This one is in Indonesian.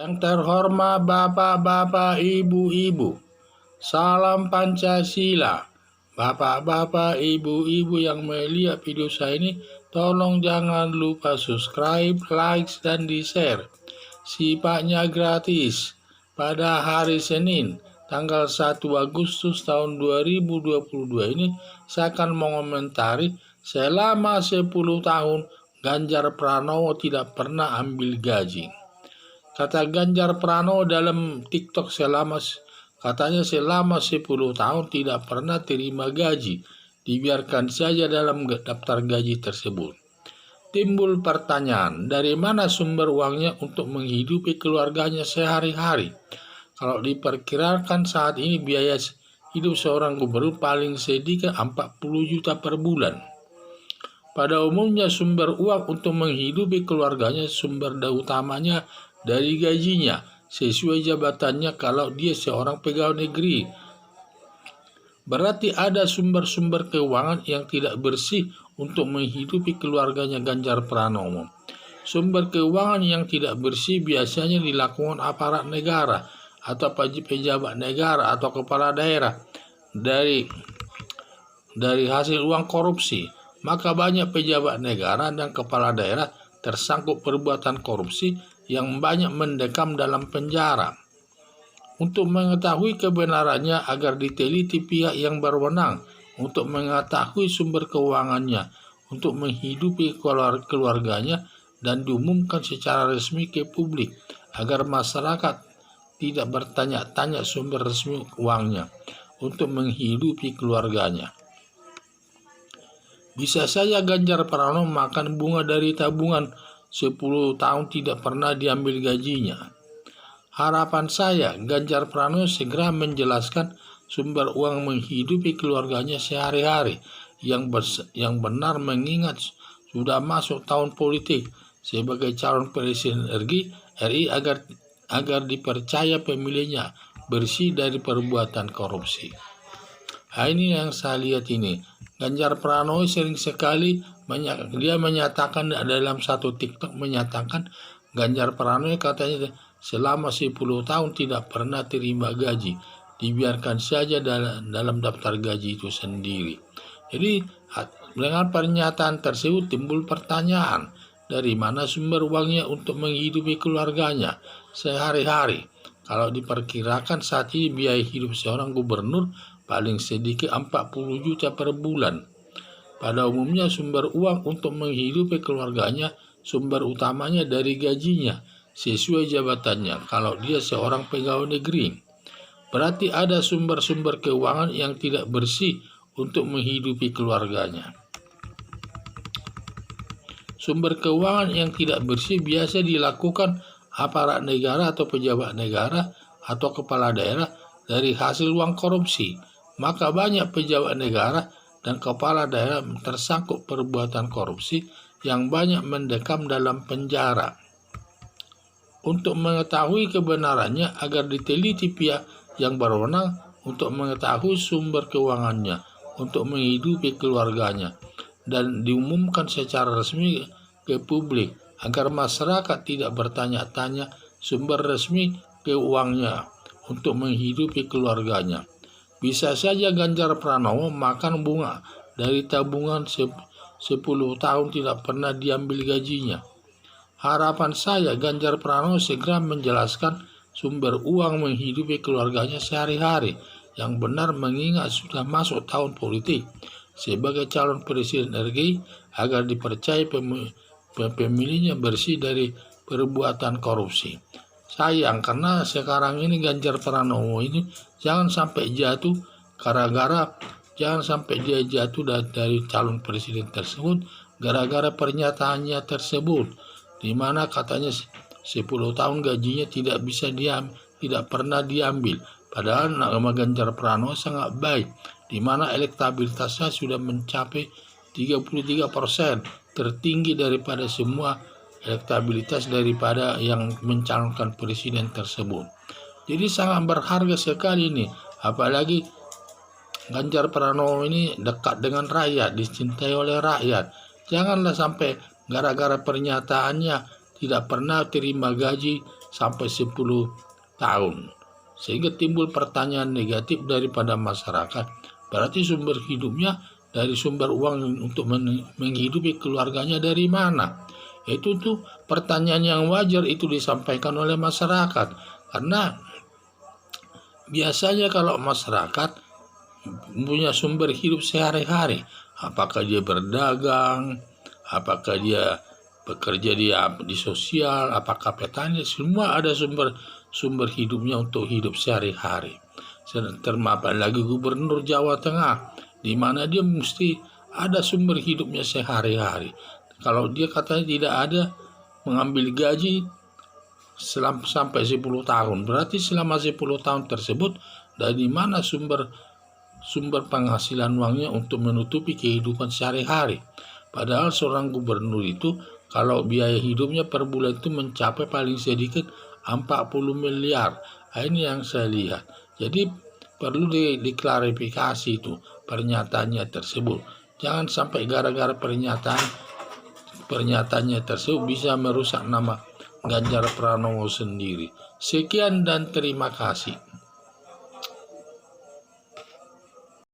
Yang terhormat Bapak-Bapak, Ibu-Ibu, salam Pancasila. Bapak-bapak, ibu-ibu yang melihat video saya ini, tolong jangan lupa subscribe, like, dan di-share. Sifatnya gratis. Pada hari Senin, tanggal 1 Agustus tahun 2022 ini, saya akan mengomentari selama 10 tahun Ganjar Pranowo tidak pernah ambil gaji. Kata Ganjar Pranowo dalam TikTok katanya selama 10 tahun tidak pernah terima gaji, dibiarkan saja dalam daftar gaji tersebut. Timbul pertanyaan, dari mana sumber uangnya untuk menghidupi keluarganya sehari-hari? Kalau diperkirakan saat ini biaya hidup seorang gubernur paling sedikit 40 juta per bulan. Pada umumnya sumber uang untuk menghidupi keluarganya sumber utamanya dari gajinya, sesuai jabatannya kalau dia seorang pegawai negeri. Berarti ada sumber-sumber keuangan yang tidak bersih untuk menghidupi keluarganya Ganjar Pranowo. Sumber keuangan yang tidak bersih biasanya dilakukan aparat negara atau pejabat negara atau kepala daerah dari hasil uang korupsi. Maka banyak pejabat negara dan kepala daerah tersangkut perbuatan korupsi yang banyak mendekam dalam penjara. Untuk mengetahui kebenarannya agar diteliti pihak yang berwenang untuk mengetahui sumber keuangannya untuk menghidupi keluarganya dan diumumkan secara resmi ke publik agar masyarakat tidak bertanya-tanya sumber resmi uangnya untuk menghidupi keluarganya. Bisa saja Ganjar Pranowo makan bunga dari tabungan 10 tahun tidak pernah diambil gajinya. Harapan saya Ganjar Pranowo segera menjelaskan sumber uang menghidupi keluarganya sehari-hari yang benar, mengingat sudah masuk tahun politik sebagai calon presiden RI agar dipercaya pemilihnya bersih dari perbuatan korupsi. Nah, ini yang saya lihat ini. Ganjar Pranowo sering sekali dia menyatakan dalam satu TikTok menyatakan Ganjar Pranowo katanya selama 10 tahun tidak pernah terima gaji, dibiarkan saja dalam daftar gaji itu sendiri. Jadi dengan pernyataan tersebut timbul pertanyaan, dari mana sumber uangnya untuk menghidupi keluarganya sehari-hari? Kalau diperkirakan saat ini biaya hidup seorang gubernur paling sedikit 40 juta per bulan. Pada umumnya sumber uang untuk menghidupi keluarganya sumber utamanya dari gajinya, sesuai jabatannya kalau dia seorang pegawai negeri. Berarti ada sumber-sumber keuangan yang tidak bersih untuk menghidupi keluarganya. Sumber keuangan yang tidak bersih biasa dilakukan aparat negara atau pejabat negara atau kepala daerah dari hasil uang korupsi. Maka banyak pejabat negara dan kepala daerah tersangkut perbuatan korupsi yang banyak mendekam dalam penjara. Untuk mengetahui kebenarannya agar diteliti pihak yang berwenang untuk mengetahui sumber keuangannya untuk menghidupi keluarganya dan diumumkan secara resmi ke publik agar masyarakat tidak bertanya-tanya sumber resmi keuangannya untuk menghidupi keluarganya. Bisa saja Ganjar Pranowo makan bunga dari tabungan 10 tahun tidak pernah diambil gajinya. Harapan saya Ganjar Pranowo segera menjelaskan sumber uang menghidupi keluarganya sehari-hari yang benar, mengingat sudah masuk tahun politik sebagai calon presiden RI agar dipercaya pemilihnya bersih dari perbuatan korupsi. Sayang karena sekarang ini Ganjar Pranowo ini jangan sampai jatuh dia jatuh dari calon presiden tersebut gara-gara pernyataannya tersebut, di mana katanya 10 tahun gajinya tidak pernah diambil. Padahal nama Ganjar Pranowo sangat baik, di mana elektabilitasnya sudah mencapai 33%, tertinggi daripada semua elektabilitas daripada yang mencalonkan presiden tersebut. Jadi sangat berharga sekali ini, apalagi Ganjar Pranowo ini dekat dengan rakyat, dicintai oleh rakyat. Janganlah sampai gara-gara pernyataannya tidak pernah terima gaji sampai 10 tahun. Sehingga timbul pertanyaan negatif daripada masyarakat. Berarti sumber hidupnya dari sumber uang untuk menghidupi keluarganya dari mana? Itu tuh pertanyaan yang wajar itu disampaikan oleh masyarakat. Karena biasanya kalau masyarakat punya sumber hidup sehari-hari, apakah dia berdagang, apakah dia bekerja di sosial, apakah petani, semua ada sumber hidupnya untuk hidup sehari-hari. Termasuk lagi gubernur Jawa Tengah, di mana dia mesti ada sumber hidupnya sehari-hari. Kalau dia katanya tidak ada mengambil gaji sampai 10 tahun, berarti selama 10 tahun tersebut dari mana sumber penghasilan uangnya untuk menutupi kehidupan sehari-hari. Padahal seorang gubernur itu kalau biaya hidupnya per bulan itu mencapai paling sedikit 40 miliar. Ini yang saya lihat. Jadi perlu diklarifikasi itu pernyataannya tersebut. Jangan sampai gara-gara pernyataannya tersebut bisa merusak nama Ganjar Pranowo sendiri. Sekian dan terima kasih.